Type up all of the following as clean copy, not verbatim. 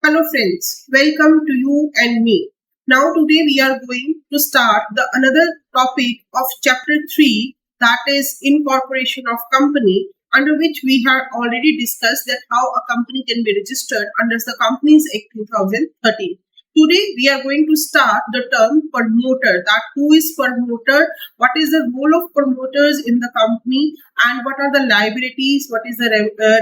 Hello friends, welcome to you and me. Now today we are going to start the another topic of chapter 3, that is incorporation of company, under which we have already discussed that how a company can be registered under the Companies Act 2013. Today we are going to start the term promoter, that who is promoter, what is the role of promoters in the company, and what are the liabilities, what is the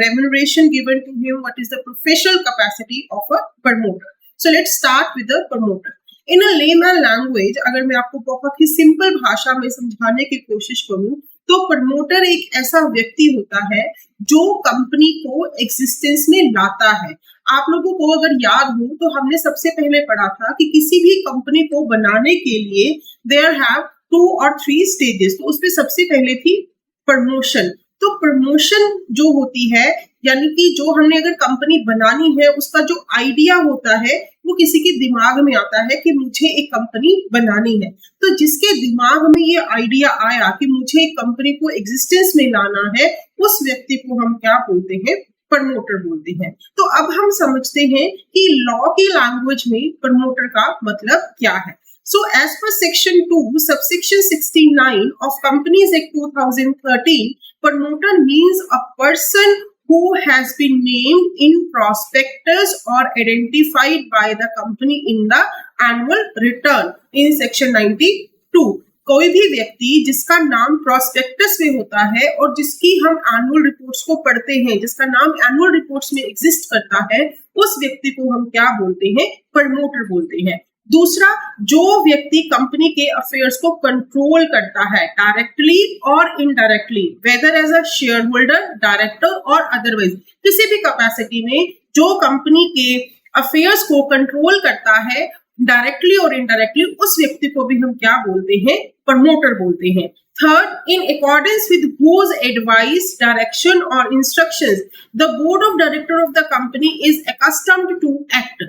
remuneration given to him, what is the professional capacity of a promoter. So let's start with the promoter. In a layman language अगर मैं आपको बहुत ही simple भाषा में समझाने की कोशिश करूं तो प्रमोटर एक ऐसा व्यक्ति होता है जो कंपनी को एग्जिस्टेंस में लाता है। आप लोगों को अगर याद हो तो हमने सबसे पहले पढ़ा था कि किसी भी कंपनी को बनाने के लिए देयर हैव 2 और 3 स्टेजेस। तो उसमें सबसे पहले थी प्रमोशन। तो प्रमोशन जो होती है यानी कि जो हमने अगर कंपनी बनानी है उसका जो आइडिया होता है वो किसी के दिमाग में आता है कि मुझे एक कंपनी बनानी है। तो जिसके दिमाग में ये आइडिया आया कि मुझे एक कंपनी को एग्जिस्टेंस में लाना है उस व्यक्ति को हम क्या बोलते हैं, प्रमोटर बोलते हैं। तो अब हम समझते हैं कि लॉ की लैंग्वेज में प्रमोटर का मतलब क्या है। So as per section 2 subsection 69 of Companies Act 2013, promoter means a person who has been named in prospectus or identified by the company in the annual return in section 92. कोई भी व्यक्ति जिसका नाम प्रोस्पेक्टस में होता है और जिसकी हम एनुअल रिपोर्ट्स को पढ़ते हैं, जिसका नाम एनुअल रिपोर्ट्स में एग्जिस्ट करता है, उस व्यक्ति को हम क्या बोलते हैं, प्रमोटर बोलते हैं। दूसरा, जो व्यक्ति कंपनी के अफेयर्स को कंट्रोल करता है डायरेक्टली और indirectly, whether as a shareholder, director और अदरवाइज, किसी भी कैपेसिटी में जो कंपनी के अफेयर्स को कंट्रोल करता है डायरेक्टली और इनडायरेक्टली, उस व्यक्ति को भी हम क्या बोलते हैं, प्रमोटर बोलते हैं। Third, in accordance with whose advice, direction or instructions the board of director of the company is accustomed to act.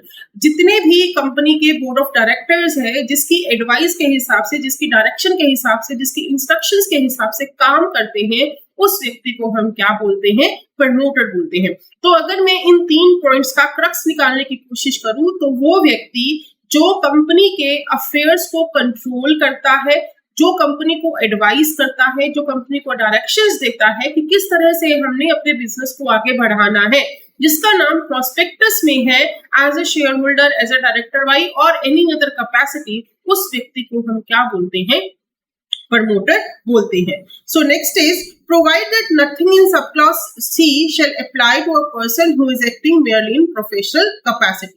जितने भी कंपनी के बोर्ड ऑफ डायरेक्टर्स है, जिसकी एडवाइस के हिसाब से, जिसकी डायरेक्शन के हिसाब से, जिसकी इंस्ट्रक्शंस के हिसाब से काम करते हैं, उस व्यक्ति को हम क्या बोलते हैं, प्रमोटर बोलते हैं। तो अगर मैं इन 3 पॉइंट्स का क्रक्स निकालने की कोशिश करूं तो वो व्यक्ति जो कंपनी के अफेयर्स को कंट्रोल करता है, जो कंपनी को एडवाइस करता है, जो कंपनी को डायरेक्शंस देता है कि किस तरह से हमने अपने बिजनेस को आगे बढ़ाना है, जिसका नाम प्रोस्पेक्टस में है as a shareholder, as a director वाई और एनी अदर कैपेसिटी, उस व्यक्ति को हम क्या बोलते हैं, प्रमोटर बोलते हैं। So next is provide that nothing in sub clause C shall apply to a person who is acting merely in professional capacity.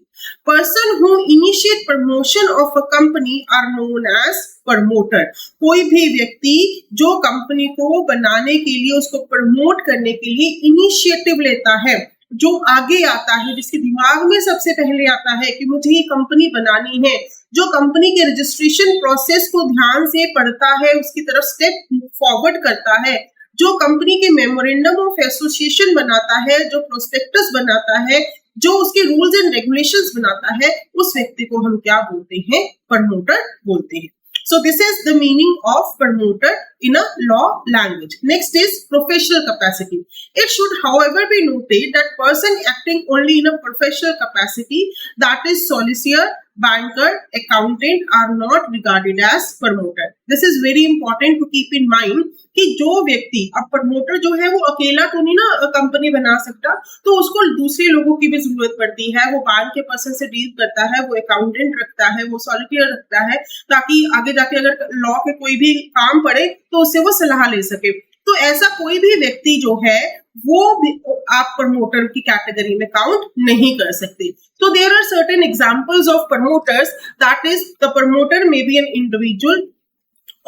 Person who initiate promotion of a company are known as promoter. कोई भी व्यक्ति जो company को बनाने के लिए, उसको promote करने के लिए इनिशिएटिव लेता है, जो आगे आता है, जिसके दिमाग में सबसे पहले आता है कि मुझे ये कंपनी बनानी है, जो कंपनी के रजिस्ट्रेशन प्रोसेस को ध्यान से पढ़ता है, उसकी तरफ स्टेप फॉरवर्ड करता है, जो कंपनी के मेमोरेंडम ऑफ एसोसिएशन बनाता है, जो प्रोस्पेक्टस बनाता है, जो उसके रूल्स एंड रेगुलेशंस बनाता है, उस व्यक्ति को हम क्या बोलते हैं, प्रमोटर बोलते हैं। So this is the meaning of promoter in a law language. Next is professional capacity. It should, however, be noted that person acting only in a professional capacity, that is solicitor, banker, accountant, are not regarded as promoter. This is very important to keep in mind कि जो व्यक्ति, अब promoter जो है वो अकेला तो नहीं ना कंपनी बना सकता, तो उसको दूसरे लोगों की भी जरूरत पड़ती है। वो बैंक के पर्सन से डील करता है, वो अकाउंटेंट रखता है, वो सॉलिसिटर रखता है, ताकि आगे जाके अगर लॉ के कोई भी काम पड़े तो उससे वो सलाह ले सके। तो ऐसा कोई भी व्यक्ति जो है वो भी आप प्रमोटर की कैटेगरी में काउंट नहीं कर सकते। तो there are certain examples of promoters, that is the promoter may be an individual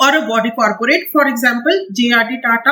or a body corporate. For example, JRD Tata,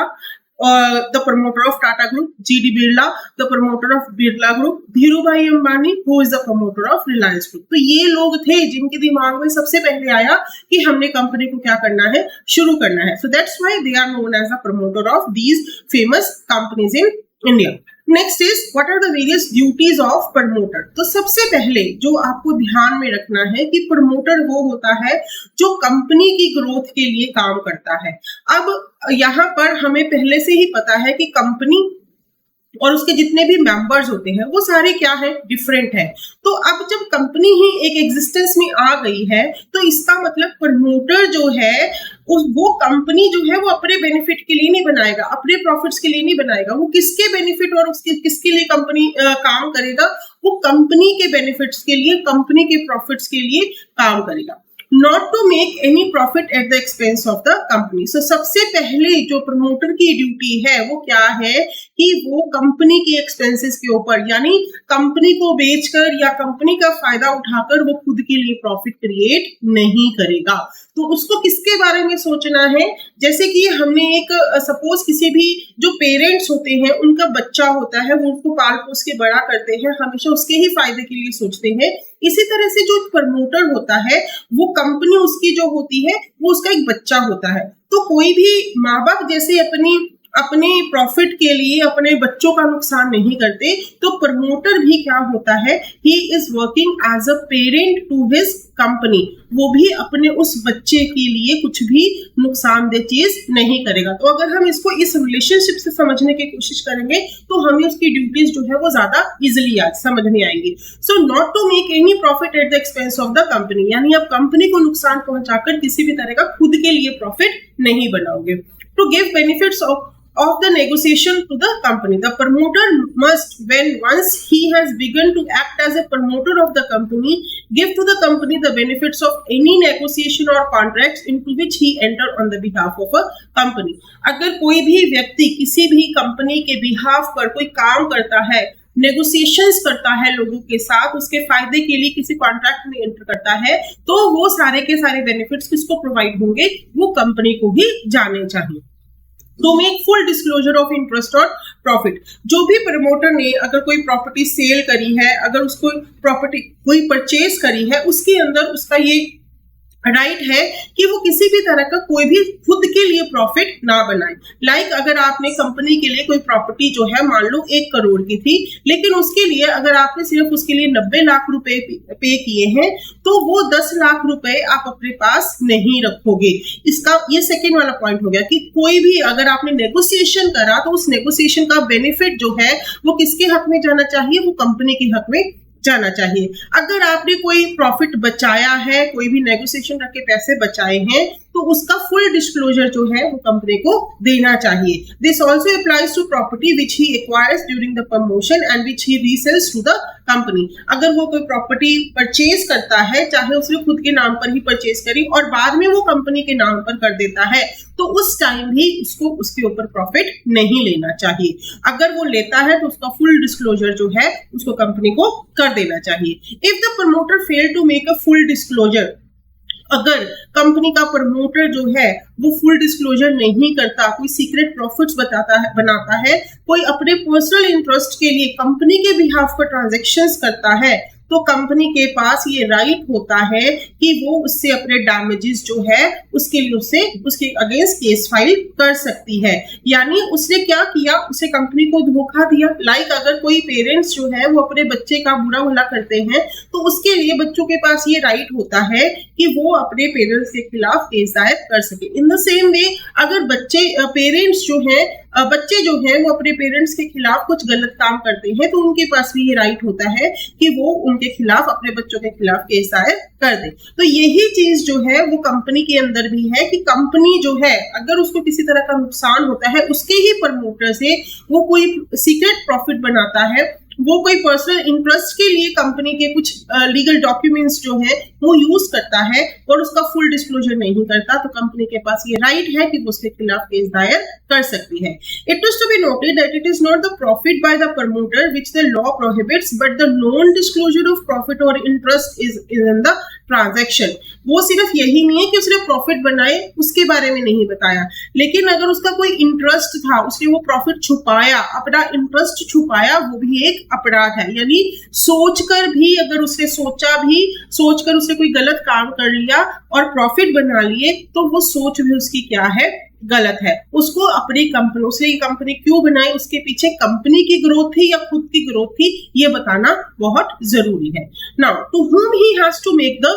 the promoter of Tata Group, GD Birla, the promoter of Birla Group, Dhirubhai Ambani, who is the promoter of Reliance Group. तो ये लोग थे जिनके दिमाग में सबसे पहले आया कि हमने कंपनी को क्या करना है, शुरू करना है। So that's why they are known as the promoter of these famous companies in India. Next is what are the various duties of promoter. तो सबसे पहले जो आपको ध्यान में रखना है कि प्रमोटर वो होता है जो कंपनी की ग्रोथ के लिए काम करता है। अब यहाँ पर हमें पहले से ही पता है कि कंपनी और उसके जितने भी मेंबर्स होते हैं वो सारे क्या है, डिफरेंट है। तो अब जब कंपनी ही एक एग्जिस्टेंस में आ गई है तो इसका मतलब प्रमोटर जो है वो कंपनी जो है वो अपने बेनिफिट के लिए नहीं बनाएगा, अपने प्रॉफिट्स के लिए नहीं बनाएगा। वो किसके बेनिफिट और उसके किसके लिए कंपनी काम करेगा, वो कंपनी के बेनिफिट्स के लिए, कंपनी के प्रॉफिट्स के लिए काम करेगा, not to make any profit at the expense of the company. So सबसे पहले जो प्रमोटर की ड्यूटी है वो क्या है कि वो कंपनी के एक्सपेंसेस के ऊपर, यानी कंपनी को बेचकर या कंपनी का फायदा उठाकर वो खुद के लिए प्रॉफिट क्रिएट नहीं करेगा। तो उसको किसके बारे में सोचना है, जैसे कि हमने एक सपोज किसी भी जो पेरेंट्स होते हैं उनका बच्चा होता है, वो उसको पाल पोस के बड़ा करते हैं, हमेशा उसके ही फायदे के लिए सोचते हैं। इसी तरह से जो प्रमोटर होता है वो कंपनी उसकी जो होती है वो उसका एक बच्चा होता है। तो कोई भी माँ बाप जैसे अपने प्रॉफिट के लिए अपने बच्चों का नुकसान नहीं करते, तो प्रमोटर भी क्या होता है, he is working as a parent to his company. वो भी अपने उस बच्चे के लिए कुछ भी नुकसानदेह चीज नहीं करेगा। तो अगर हम इसको इस रिलेशनशिप से समझने की कोशिश करेंगे तो हमें उसकी ड्यूटीज जो है वो ज्यादा इजिली आज समझ में आएंगी। So not to make any profit at the expense of the company, यानी आप कंपनी को नुकसान पहुंचाकर किसी भी तरह का खुद के लिए प्रॉफिट नहीं बनाओगे। To give benefits of the negotiation to the company, the promoter must, when once he has begun to act as a promoter of the company, give to the company the benefits of any negotiation or contracts into which he enter on the behalf of a company। अगर कोई भी व्यक्ति किसी भी company के behalf पर कोई काम करता है, नेगोशिएशंस करता है लोगों के साथ, उसके फायदे के लिए किसी कॉन्ट्रैक्ट में एंटर करता है, तो वो सारे के सारे बेनिफिट्स किसको प्रोवाइड होंगे, वो कंपनी को ही जाने चाहिए। To make full disclosure of interest और प्रॉफिट, जो भी प्रमोटर ने अगर कोई प्रॉपर्टी सेल करी है, अगर उसको प्रॉपर्टी कोई परचेज करी है, उसके अंदर उसका ये राइट है कि वो किसी भी तरह का कोई भी खुद के लिए प्रॉफिट ना बनाए। लाइक अगर आपने कंपनी के लिए कोई प्रॉपर्टी जो है मान लो 1 करोड़ की थी, लेकिन उसके लिए अगर आपने सिर्फ उसके लिए 90 लाख रुपए पे किए हैं, तो वो 10 लाख रुपए आप अपने पास नहीं रखोगे। इसका ये सेकेंड वाला पॉइंट हो गया कि कोई भी अगर आपने नेगोशिएशन करा तो उस नेगोशिएशन का बेनिफिट जो है वो किसके हक में जाना चाहिए, वो कंपनी के हक में जाना चाहिए। अगर आपने कोई प्रॉफिट बचाया है, कोई भी नेगोशिएशन करके पैसे बचाए हैं, तो उसका फुल डिस्क्लोजर जो है वो कंपनी को देना चाहिए। This also applies to property which he acquires during the promotion and which he resells to the company. अगर वो कोई प्रॉपर्टी परचेज करता है, चाहे उसने खुद के नाम पर ही परचेज करी और बाद में वो कंपनी के नाम पर कर देता है, तो उस टाइम भी उसको उसके ऊपर प्रॉफिट नहीं लेना चाहिए। अगर वो लेता है तो उसका फुल डिस्क्लोजर जो है उसको कंपनी को कर देना चाहिए। If the promoter fail to make a full disclosure, अगर कंपनी का प्रमोटर जो है वो फुल डिस्क्लोजर नहीं करता, कोई सीक्रेट प्रॉफिट्स बनाता है, कोई अपने पर्सनल इंटरेस्ट के लिए कंपनी के बिहाफ पर ट्रांजैक्शंस करता है, तो कंपनी के पास ये राइट होता है कि वो उससे अपने डैमेजेस जो है उसके लिए उसके अगेंस्ट केस फाइल कर सकती है। यानी उसने क्या किया, उसे कंपनी को धोखा दिया। लाइक अगर कोई पेरेंट्स जो है वो अपने बच्चे का बुरा भला करते हैं, तो उसके लिए बच्चों के पास ये राइट होता है कि वो अपने पेरेंट्स के खिलाफ केस दायर कर सके। इन द सेम वे अगर पेरेंट्स जो है बच्चे जो हैं वो अपने पेरेंट्स के खिलाफ कुछ गलत काम करते हैं, तो उनके पास भी ये राइट होता है कि वो उनके खिलाफ, अपने बच्चों के खिलाफ केस दायर कर दे। तो यही चीज जो है वो कंपनी के अंदर भी है कि कंपनी जो है अगर उसको किसी तरह का नुकसान होता है, उसके ही प्रमोटर से वो कोई सीक्रेट प्रॉफिट बनाता है, वो कोई पर्सनल इंटरेस्ट के लिए कंपनी के कुछ लीगल डॉक्यूमेंट्स जो है वो यूज करता है और उसका फुल डिस्क्लोजर नहीं करता, तो कंपनी के पास ये राइट है कि वो उसके खिलाफ केस दायर कर सकती है। It is to be noted that it is not the profit by the promoter which the law prohibits, but the non disclosure of profit और interest is in the transaction. वो सिर्फ यही नहीं है कि उसने प्रॉफिट बनाए, उसके बारे में नहीं बताया, लेकिन अगर उसका कोई इंटरेस्ट था, उसने वो प्रॉफिट छुपाया, अपना इंटरेस्ट छुपाया, वो भी एक अपराध है। यानी सोचकर भी, अगर उसने सोचकर उसने कोई गलत काम कर लिया और प्रॉफिट बना लिए, तो वो सोच भी उसकी क्या है, गलत है। उसको अपनी कंपनी, उसने ये कंपनी क्यों बनाई, उसके पीछे कंपनी की ग्रोथ थी या खुद की ग्रोथ थी, ये बताना बहुत जरूरी है। Now to whom he has to make the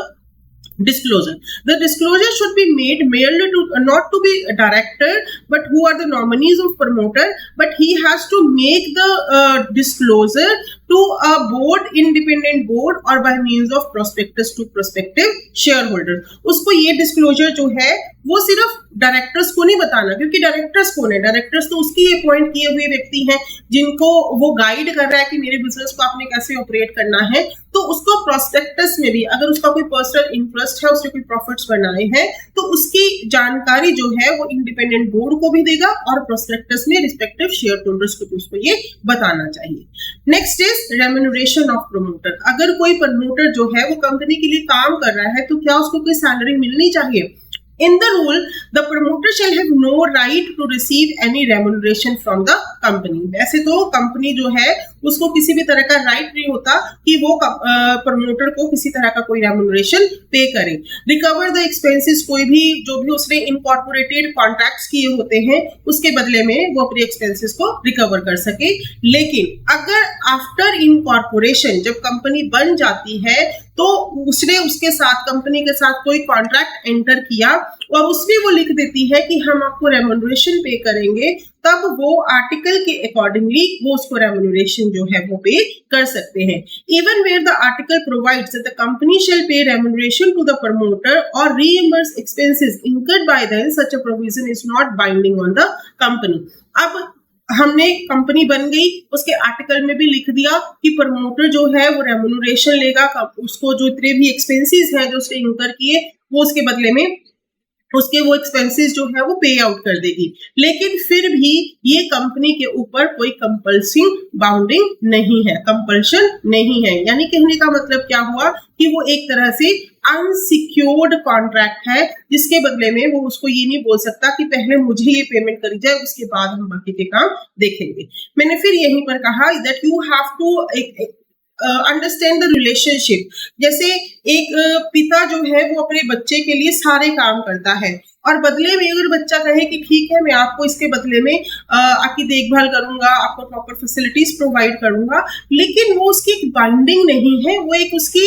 Disclosure. The disclosure should be made merely to not to be a director, but who are the nominees of promoter. But he has to make the disclosure to a board, independent board, or by means of prospectus to prospective shareholder. उसको ये disclosure जो है वो सिर्फ directors को नहीं बताना, क्योंकि डायरेक्टर्स कौन है? डायरेक्टर्स तो उसकी अपॉइंट किए हुए व्यक्ति हैं जिनको वो गाइड कर रहा है कि मेरे बिजनेस को आपने कैसे ऑपरेट करना है। तो उसको प्रोस्पेक्टस में भी अगर उसका कोई पर्सनल इंटरेस्ट है, उसने कोई प्रॉफिट्स बनाए हैं, तो उसकी जानकारी जो है वो इंडिपेंडेंट बोर्ड को भी देगा और प्रोस्पेक्टस में रिस्पेक्टिव शेयर होल्डर्स को भी उसको ये बताना चाहिए। Next is remuneration of promoter. अगर कोई प्रमोटर जो है वो कंपनी के लिए काम कर रहा है तो क्या उसको कोई सैलरी मिलनी चाहिए? In the rule, the promoter shall have no right to receive any remuneration from the company. वैसे तो कंपनी जो है उसको किसी भी तरह का राइट नहीं होता कि वो प्रमोटर को किसी तरह का कोई रेम्यूनरेशन पे करे। रिकवर द एक्सपेंसेस, कोई भी जो भी उसने इनकॉर्पोरेटेड कॉन्ट्रैक्ट्स किए होते हैं उसके बदले में वो अपने एक्सपेंसेस को रिकवर कर सके। लेकिन अगर आफ्टर इनकॉर्पोरेशन जब कंपनी बन जाती है तो उसने उसके साथ कंपनी के साथ कोई कॉन्ट्रैक्ट एंटर किया और उसमें वो लिख देती है कि हम आपको रेम्यूनरेशन पे करेंगे, तब वो आर्टिकल के अकॉर्डिंगली वो उसको रेम्यूनरेशन जो है वो पे कर सकते हैं। Even where the article provides that the company shall pay remuneration to the promoter और reimburse expenses incurred by them, such a provision is not binding on the company. अब हमने कंपनी बन गई, उसके आर्टिकल में भी लिख दिया कि प्रमोटर जो है वो रेम्यूनरेशन लेगा, उसको जो इतने भी एक्सपेंसेस हैं जो उसने इनकर किए वो उसके बदले में उसके वो एक्सपेंसेस जो है वो पे आउट कर देगी। लेकिन फिर भी ये कंपनी के ऊपर कोई कंपल्सिंग बाउंडिंग नहीं है, कंपल्शन नहीं है। यानी कहने का मतलब क्या हुआ कि वो एक तरह से अनसिक्योर्ड कॉन्ट्रैक्ट है, जिसके बदले में वो उसको ये नहीं बोल सकता कि पहले मुझे ये पेमेंट करी जाए उसके बाद हम बाकी के काम देखेंगे। मैंने फिर यहीं पर कहा that you have to understand the relationship. जैसे एक पिता जो है वो अपने बच्चे के लिए सारे काम करता है और बदले में अगर बच्चा कहे कि ठीक है मैं आपको इसके बदले में आपकी देखभाल करूंगा, आपको प्रॉपर फैसिलिटीज प्रोवाइड करूंगा, लेकिन वो उसकी एक बाइंडिंग नहीं है, वो एक उसकी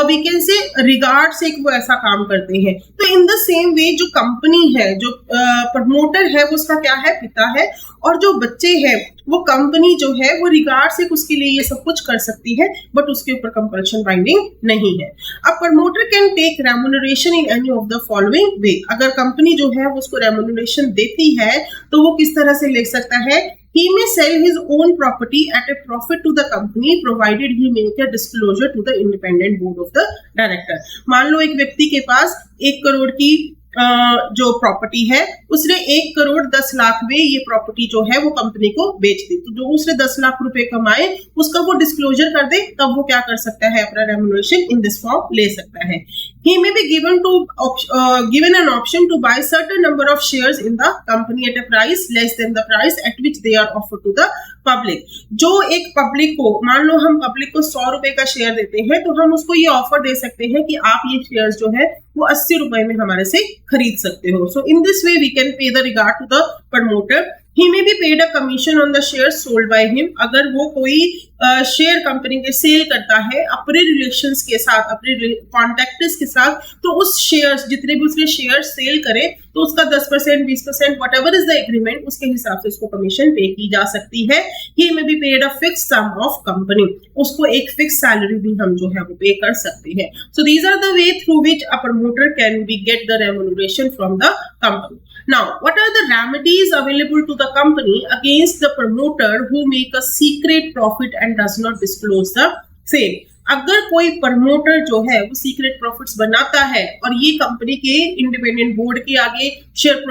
वी कैन से रिगार्ड से वो ऐसा काम करते हैं। तो इन द सेम वे जो कंपनी है, जो प्रमोटर है वो उसका क्या है? पिता है, और जो बच्चे हैं वो कंपनी जो है वो रिगार्ड से उसके लिए ये सब कुछ कर सकती है, बट उसके ऊपर कंपल्शन बाइंडिंग नहीं है। अब promoter can take remuneration in any of the following way. अगर कंपनी जो है वो उसको रेम्यूनरेशन देती है तो वो किस तरह से ले सकता है? He may sell his own property at a profit to the company provided he make a disclosure to the independent board of the director. मान लो एक व्यक्ति के पास 1 करोड़ की जो प्रॉपर्टी है उसने 1 करोड़ 10 लाख में ये प्रॉपर्टी जो है वो कंपनी को बेच दी, तो जो उसने 10 लाख रुपए कमाए उसका वो डिस्क्लोजर कर दे, तब वो क्या कर सकता है? अपना रेम्यूनरेशन इन दिस फॉर्म ले सकता है। He may be given an option to buy certain number of shares in the company at a price less than the price at which they are offered to the public. जो एक public को, मान लो हम public को 100 रुपए का share देते हैं तो हम उसको ये ऑफर दे सकते हैं कि आप ये शेयर्स जो है वो 80 रुपए में हमारे से खरीद सकते हो। So in this way we can pay the regard to the promoter. He may be paid a commission on the shares sold by him. अगर वो कोई शेयर कंपनी के सेल करता है अपने रिलेशंस के साथ, अपने कॉन्टैक्ट्स के साथ, तो उस शेयर्स जितने भी उसने शेयर सेल करे तो उसका 10%, 20%, what ever is the agreement, उसके हिसाब से उसको कमीशन पे की जा सकती है। He may be paid a fixed sum of company. उसको एक फिक्स सैलरी भी हम जो है वो पे कर सकते हैं। So these are the way through which a promoter can be get the remuneration from the company. Now, what are the remedies available to the company against the promoter who make a secret profit and does not disclose the same? अगर कोई promoter जो है वो secret profits बनाता है और ये company के इंडिपेंडेंट बोर्ड के आगे शेयर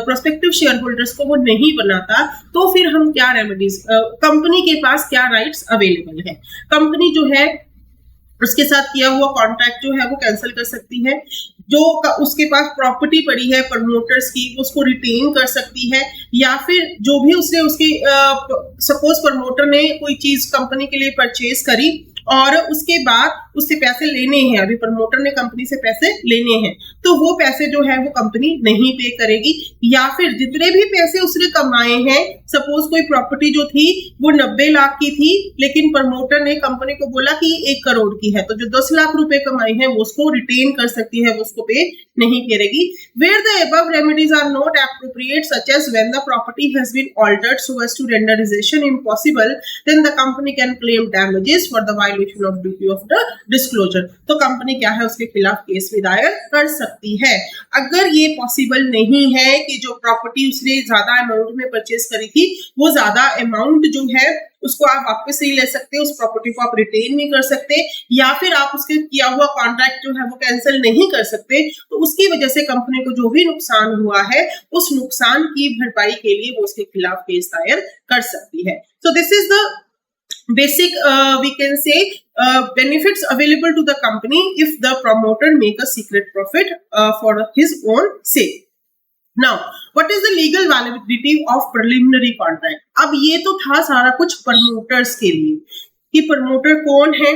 प्रोस्पेक्टिव शेयर होल्डर्स को वो नहीं बनाता, तो फिर हम क्या रेमेडीज, कंपनी के पास क्या राइट्स अवेलेबल है? कंपनी जो है उसके साथ किया हुआ कॉन्ट्रैक्ट जो है वो कैंसिल कर सकती है। जो उसके पास प्रॉपर्टी पड़ी है प्रमोटर्स की उसको रिटेन कर सकती है, या फिर जो भी उसने उसके सपोज प्रमोटर ने कोई चीज कंपनी के लिए परचेज करी और उसके बाद उससे पैसे लेने हैं, अभी प्रमोटर ने कंपनी से पैसे लेने हैं, तो वो पैसे जो है वो कंपनी नहीं पे करेगी। या फिर जितने भी पैसे उसने कमाए हैं, सपोज कोई प्रॉपर्टी जो थी वो 90 लाख की थी, लेकिन प्रमोटर ने कंपनी को बोला कि 1 करोड़ की है, तो जो 10 लाख रुपए कमाए हैं वो उसको रिटेन कर सकती है, वो उसको पे नहीं करेगी। Where the above remedies are not appropriate, such as when the property has been altered so as to render realization impossible, then the company can claim damages for the violation of duty of the disclosure. तो company क्या है, उसके खिलाफ case भी दायर कर सकती है। अगर ये पॉसिबल नहीं है कि जो प्रॉपर्टी उसने ज्यादा अमाउंट में परचेज करी थी, वो ज्यादा अमाउंट जो है उसको आप वापस नहीं ले सकते, उस प्रॉपर्टी को आप रिटेन नहीं कर सकते, या फिर आप उसके किया हुआ कॉन्ट्रैक्ट जो है वो कैंसिल नहीं कर सकते, तो उसकी वजह से कंपनी को जो भी नुकसान हुआ है उस नुकसान की भरपाई के लिए वो उसके खिलाफ केस दायर कर सकती है। So this is the basic we can say benefits available to the company if the promoter make a secret profit for his own sake. Now what is the legal validity of preliminary contract? अब ये तो था सारा कुछ promoters के लिए कि promoter कौन है,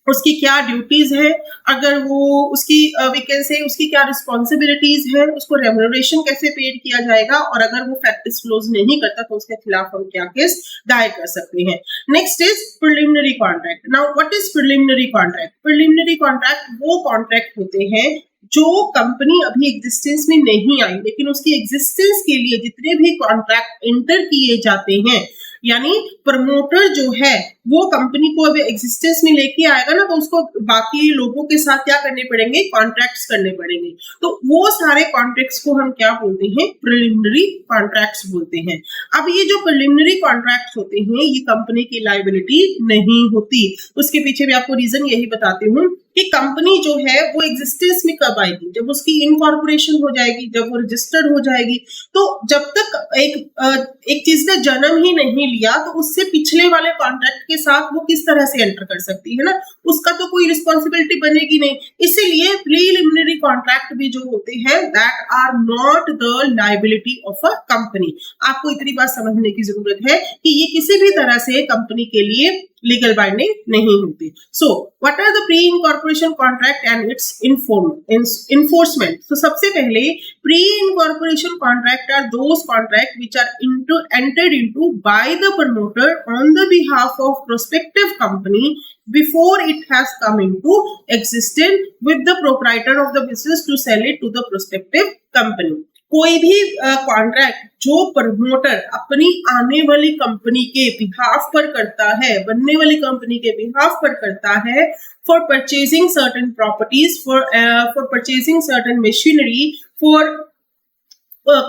उसकी क्या ड्यूटीज है, अगर वो उसकी वी कैन से उसकी क्या रिस्पॉन्सिबिलिटीज है, उसको रेम्यूनरेशन कैसे पेड किया जाएगा, और अगर वो फैक्ट डिस्क्लोज नहीं करता तो उसके खिलाफ हम क्या केस दायर कर सकते हैं। Next is preliminary contract. Now what is preliminary contract? Preliminary contract वो कॉन्ट्रैक्ट होते हैं जो कंपनी अभी एग्जिस्टेंस में नहीं आई, लेकिन उसकी एग्जिस्टेंस के लिए जितने भी कॉन्ट्रैक्ट एंटर किए जाते हैं, यानी प्रमोटर जो है वो कंपनी को अभी एग्जिस्टेंस में लेके आएगा ना, तो उसको बाकी लोगों के साथ क्या करने पड़ेंगे, कॉन्ट्रैक्ट्स करने पड़ेंगे। तो वो सारे कॉन्ट्रैक्ट्स को हम क्या बोलते हैं, प्रिलिमिनरी कॉन्ट्रैक्ट्स बोलते हैं। अब ये जो प्रिलिमिनरी कॉन्ट्रैक्ट्स होते हैं ये कंपनी की लायबिलिटी नहीं होती। उसके पीछे भी आपको रीजन यही बताती हूँ कि कंपनी जो है वो एग्जिस्टेंस में कब आएगी, जब उसकी इनकॉर्पोरेशन हो जाएगी, जब वो रजिस्टर्ड हो जाएगी। तो जब तक एक चीज ने जन्म ही नहीं लिया तो उससे पिछले वाले कॉन्ट्रैक्ट के साथ वो किस तरह से एंटर कर सकती है ना, उसका तो कोई रिस्पॉन्सिबिलिटी बनेगी नहीं। इसीलिए प्रीलिमिनरी कॉन्ट्रैक्ट भी जो होते हैं that are not the liability of a company. आपको इतनी बात समझने की जरूरत है कि ये किसी भी तरह से कंपनी के लिए लीगल बाइंडिंग नहीं होती। So what are the pre incorporation contract and its enforcement? तो सबसे पहले pre incorporation contract are those contract which are entered into by the promoter on the behalf of prospective company before it has come into existence with the proprietor of the business to sell it to the prospective company. कोई भी contract जो promoter अपनी आने वाली company के behalf पर करता है, बनने वाली कंपनी के बिहाफ पर करता है, for purchasing certain properties, for purchasing certain machinery, for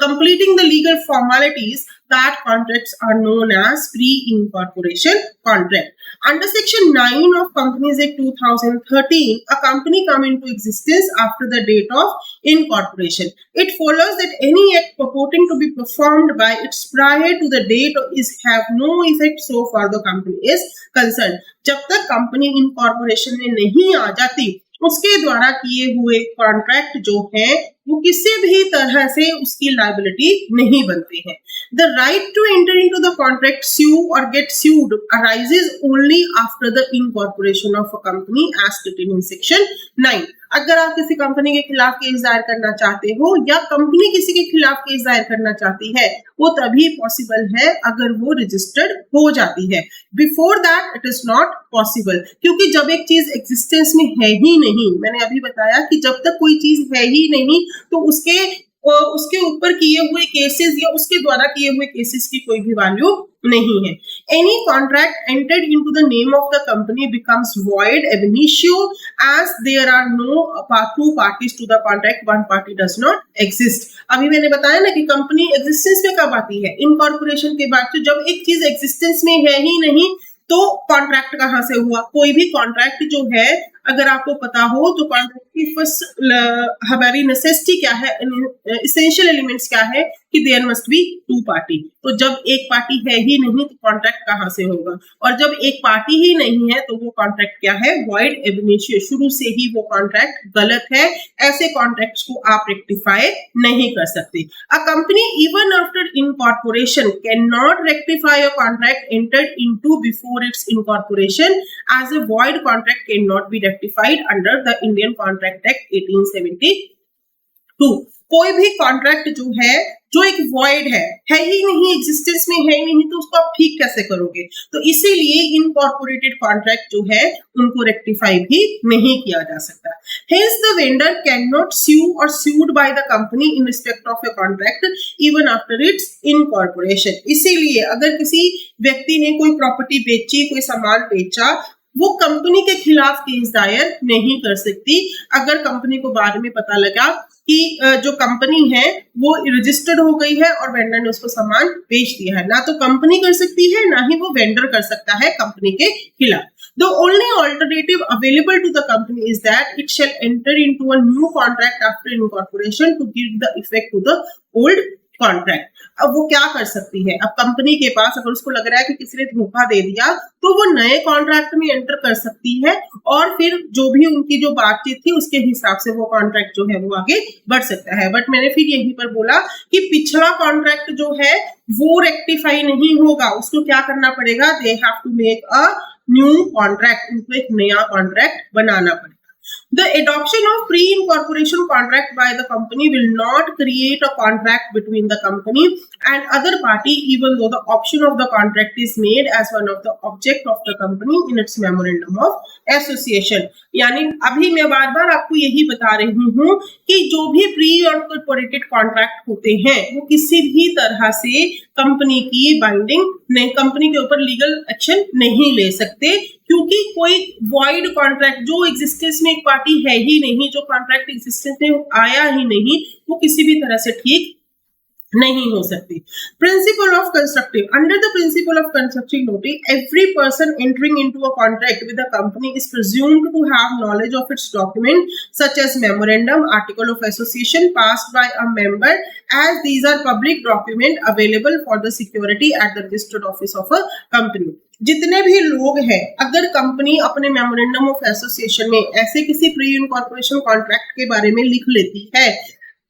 completing the legal formalities, that contracts are known as pre-incorporation contract. Under Section 9 of Companies Act 2013, a company come into existence after the date of incorporation. It follows that any act purporting to be performed by its prior to the date is have no effect so far the company is concerned. जब तक company incorporation में नहीं आ जाती, उसके द्वारा किए हुए contract जो है वो किसी भी तरह से उसकी लायबिलिटी नहीं बनते हैं। The right to enter into the contract, sue or get sued arises only after the incorporation of a company as stated in Section 9. अगर आप किसी कंपनी के खिलाफ केस दायर करना चाहते हो या कंपनी किसी के खिलाफ केस दायर करना चाहती है, वो तभी पॉसिबल है अगर वो रजिस्टर्ड हो जाती है। Before that it is not possible, क्योंकि जब एक चीज एग्जिस्टेंस में है ही नहीं, मैंने अभी बताया कि जब तक कोई चीज है ही नहीं तो उसके ऊपर किए हुए केसेस या उसके द्वारा किए हुए केसेस की कोई भी वैल्यू नहीं है। Any contract entered into the name of the company becomes void ab initio as there are no two parties to the contract, one party does not exist. अभी मैंने बताया ना कि कंपनी एग्जिस्टेंस में कब आती है, इनकॉर्पोरेशन के बाद। तो जब एक चीज एग्जिस्टेंस में है ही नहीं तो कॉन्ट्रैक्ट कहां से हुआ? कोई भी कॉन्ट्रैक्ट जो है, अगर आपको पता हो तो कॉन्ट्रैक्ट की फर्स्ट हमारी नेसेसिटी क्या है, एसेंशियल एलिमेंट्स क्या है कि there must be two party. तो जब एक पार्टी है ही नहीं तो कॉन्ट्रैक्ट कहाँ से होगा, और जब एक पार्टी ही नहीं है तो वो कॉन्ट्रैक्ट क्या है, वॉइड एब इनिशियो, शुरू से ही वो कॉन्ट्रैक्ट गलत है। ऐसे कॉन्ट्रैक्ट्स को आप रेक्टिफाई नहीं कर सकते। A company even after incorporation cannot rectify a contract entered into before its incorporation as a void contract cannot be rectified under the Indian contract act 1872। कोई भी कॉन्ट्रैक्ट जो है जो एक वॉइड है ही नहीं, एग्जिस्टेंस में है ही नहीं, तो उसको आप ठीक कैसे करोगे। तो इसीलिए इनकॉर्पोरेटेड कॉन्ट्रैक्ट जो है उनको रेक्टिफाई भी नहीं किया जा सकता। Hence the vendor cannot sue or sued by the company in respect of a contract even after its incorporation। इसीलिए अगर किसी व्यक्ति ने कोई प्रॉपर्टी बेची, कोई सामान बेचा, वो कंपनी के खिलाफ केस दायर नहीं कर सकती अगर कंपनी को बाद में पता लगा कि जो कंपनी है वो रजिस्टर्ड हो गई है और वेंडर ने उसको सामान बेच दिया है। ना तो कंपनी कर सकती है, ना ही वो वेंडर कर सकता है कंपनी के खिलाफ। The only alternative available to the company is that it shall enter into a new contract after incorporation to give the effect to the old contract। अब वो क्या कर सकती है, अब कंपनी के पास अगर उसको लग रहा है कि किसी ने धोखा दे दिया तो वो नए कॉन्ट्रैक्ट में एंटर कर सकती है और फिर जो भी उनकी जो बातचीत थी उसके हिसाब से वो कॉन्ट्रैक्ट जो है वो आगे बढ़ सकता है। बट मैंने फिर यहीं पर बोला कि पिछला कॉन्ट्रैक्ट जो है वो रेक्टिफाई नहीं होगा, उसको क्या करना पड़ेगा, they have to make a new contract, उनको एक नया कॉन्ट्रैक्ट बनाना पड़ेगा। The adoption of pre-incorporation contract by the company will not create a contract between the company and other party, even though the option of the contract is made as one of the object of the company in its memorandum of association। यानी अभी मैं बार बार आपको यही बता रही हूँ कि जो भी प्री इनकॉर्पोरेटेड कॉन्ट्रैक्ट होते हैं वो किसी भी तरह से कंपनी की बाइंडिंग नहीं, कंपनी के ऊपर लीगल एक्शन नहीं ले सकते, क्योंकि कोई वॉइड कॉन्ट्रैक्ट जो एग्जिस्टेंस में एक पार्टी है ही नहीं, जो कॉन्ट्रैक्ट एग्जिस्टेंस में आया ही नहीं, वो किसी भी तरह से ठीक नहीं हो सकती। Principle of constructive, under the principle of constructive notice, every person entering into a contract with a company is presumed to have knowledge of its document such as memorandum, article of association passed by a member, as these are public document available for the security at the registered office of a company। जितने भी लोग हैं, अगर company अपने memorandum of association में ऐसे किसी pre incorporation contract के बारे में लिख लेती है,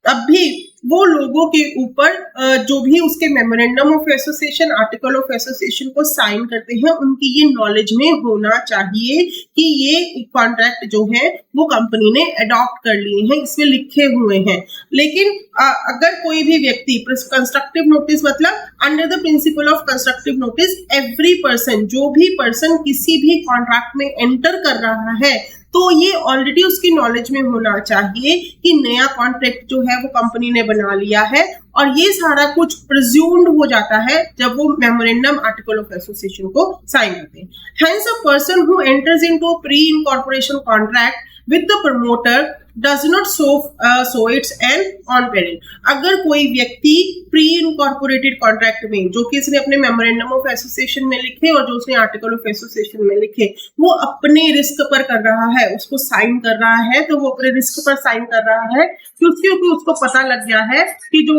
तब भी वो लोगों के ऊपर जो भी उसके memorandum of association, article of association को साइन करते हैं, उनकी ये नॉलेज में होना चाहिए कि ये कॉन्ट्रैक्ट जो है वो कंपनी ने अडॉप्ट कर लिए हैं, इसमें लिखे हुए हैं। लेकिन अगर कोई भी व्यक्ति, कंस्ट्रक्टिव नोटिस मतलब under the principle of constructive notice, every person, जो भी पर्सन किसी भी कॉन्ट्रैक्ट में एंटर कर रहा है तो ये ऑलरेडी उसकी नॉलेज में होना चाहिए कि नया कॉन्ट्रैक्ट जो है वो कंपनी ने बना लिया है, और ये सारा कुछ प्रिज्यूम्ड हो जाता है जब वो मेमोरेंडम, आर्टिकल ऑफ एसोसिएशन को साइन करते हैं। Hence, a person who enters into a pre-incorporation contract with the promoter does not so it's an on parent। अगर कोई व्यक्ति प्री इनकॉर्पोरेटेड कॉन्ट्रैक्ट में, जो कि उसने अपने मेमोरेंडम ऑफ एसोसिएशन में लिखे और जो उसने आर्टिकल ऑफ एसोसिएशन में लिखे, वो अपने रिस्क पर कर रहा है, उसको साइन कर रहा है, तो वो अपने रिस्क पर साइन कर रहा है क्योंकि उसको पता लग गया है कि जो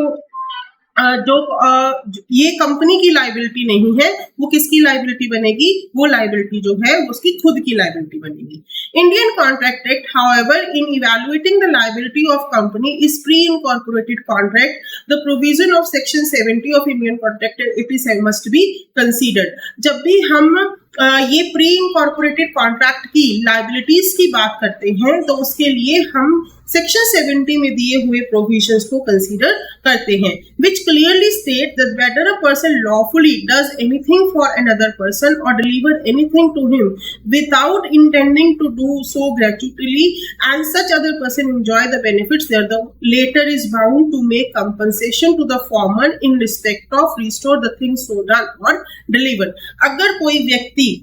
ये कंपनी की लायबिलिटी नहीं है, वो किसकी लायबिलिटी बनेगी, वो लायबिलिटी जो है वो उसकी खुद की लायबिलिटी बनेगी। Indian contract act, however, in evaluating the liability of company is pre incorporated contract, the provision of section 70 of Indian contract act 87 must be considered. जब भी हम ये प्री इनकॉर्पोरेटेड कॉन्ट्रैक्ट की लायबिलिटीज की बात करते हैं तो उसके लिए हम सेक्शन 70 में दिए हुए प्रोविजंस को कंसीडर करते हैं, which clearly state that whether a person lawfully does anything for another person or deliver anything to him without intending to do so gratuitously, and such other person enjoy the benefits there, the latter is bound to make compensation to the former in respect of restore the things so done or delivered। अगर कोई व्यक्ति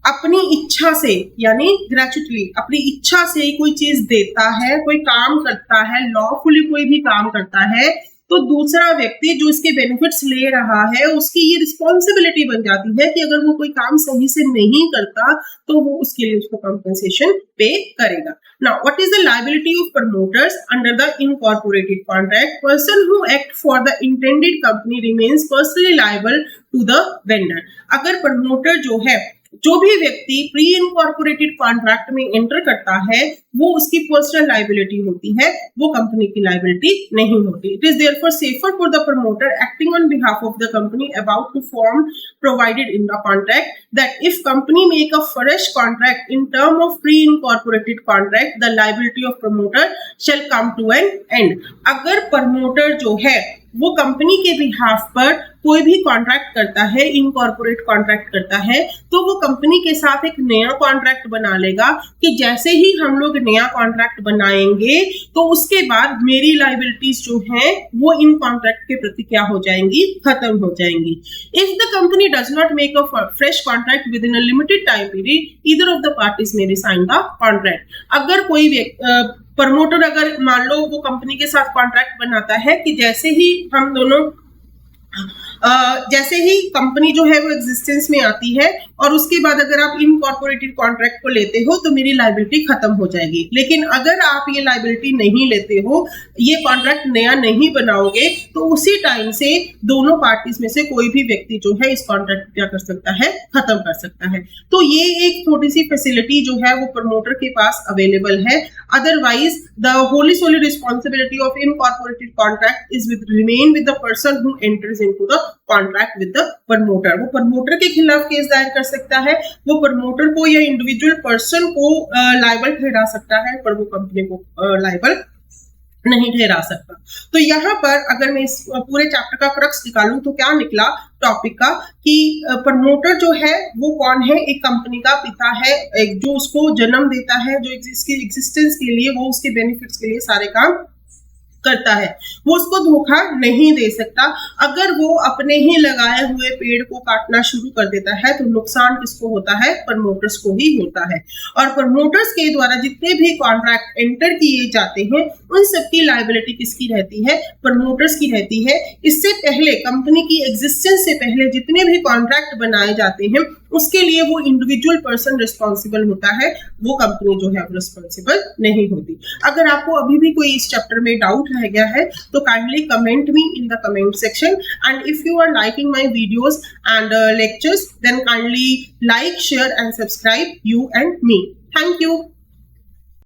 अपनी इच्छा से, यानी ग्रेचुइटली अपनी इच्छा से कोई चीज देता है, कोई काम करता है, लॉफुली कोई भी काम करता है, तो दूसरा व्यक्ति जो इसके बेनिफिट्स ले रहा है उसकी ये रिस्पॉन्सिबिलिटी बन जाती है कि अगर वो कोई काम सही से नहीं करता तो वो उसके लिए उसको कंपनसेशन पे करेगा. Now, what is the liability of promoters under the incorporated contract? Person who act for the intended company remains personally liable to the vendor. अगर प्रमोटर जो है, जो भी व्यक्ति प्री इनकॉर्पोरेटेड कॉन्ट्रैक्ट में एंटर करता है वो उसकी पर्सनल लाइबिलिटी होती है, वो कंपनी की लाइबिलिटी नहीं होती. It is therefore safer for the promoter acting on behalf of the company about to form provided in the contract that if company make a fresh contract in term of pre incorporated contract the liability of promoter shall come to an end. अगर promoter जो है वो company के behalf पर कोई भी contract करता है, इनकॉर्पोरेट कॉन्ट्रैक्ट करता है, तो वो कंपनी के साथ एक नया कॉन्ट्रैक्ट बना लेगा कि जैसे ही हम लोग नया कॉन्ट्रैक्ट बनाएंगे तो उसके बाद मेरी लाइबिलिटीज जो हैं वो इन कॉन्ट्रैक्ट के प्रति क्या हो जाएंगी, खत्म हो जाएंगी. If the company does not make a fresh contract with in a limited time period either of the parties may resign the contract. अगर कोई प्रमोटर अगर मान लो वो कंपनी के साथ कॉन्ट्रैक्ट बनाता है कि जैसे ही हम दोनों जैसे ही कंपनी जो है वो एग्जिस्टेंस में आती है और उसके बाद अगर आप इनकॉर्पोरेटेड कॉन्ट्रैक्ट को लेते हो तो मेरी लाइबिलिटी खत्म हो जाएगी. लेकिन अगर आप ये लाइबिलिटी नहीं लेते हो, ये कॉन्ट्रैक्ट नया नहीं बनाओगे, तो उसी टाइम से दोनों पार्टीज में से कोई भी व्यक्ति जो है इस कॉन्ट्रैक्ट क्या कर सकता है, खत्म कर सकता है. तो ये एक छोटी सी फैसिलिटी जो है वो प्रमोटर के पास अवेलेबल है. Otherwise the wholly solely responsibility of incorporated contract is remain with the person who enters into the contract with the promoter. वो प्रमोटर के खिलाफ केस दायर कर सकता है, वो प्रमोटर को या इंडिविजुअल पर्सन को लायबल ठहरा सकता है, पर वो कंपनी को लायबल नहीं ठहरा सकता. तो यहाँ पर अगर मैं इस पूरे चैप्टर का क्रक्स निकालूं तो क्या निकला टॉपिक का कि प्रमोटर जो है वो कौन है, एक कंपनी का पिता है, एक जो उसको जन्म देता है, जो इसकी एग्जिस्टेंस के लिए, वो उसके बेनिफिट्स के लिए सारे काम करता है. वो उसको धोखा नहीं दे सकता. अगर वो अपने ही लगाए हुए पेड़ को काटना शुरू कर देता है तो नुकसान किसको होता है, प्रमोटर्स को ही होता है. और प्रमोटर्स के द्वारा जितने भी कॉन्ट्रैक्ट एंटर किए जाते हैं उन सबकी लायबिलिटी किसकी रहती है, प्रमोटर्स की रहती है. इससे पहले कंपनी की एग्जिस्टेंस से पहले जितने भी कॉन्ट्रैक्ट बनाए जाते हैं उसके लिए वो इंडिविजुअल पर्सन रिस्पॉन्सिबल होता है, वो कंपनी जो है रिस्पॉन्सिबल नहीं होती. अगर आपको अभी भी कोई इस चैप्टर में डाउट रह गया है तो kindly comment me in the comment section. And if you are liking my videos and lectures then kindly like, share and subscribe, you and me. Thank you.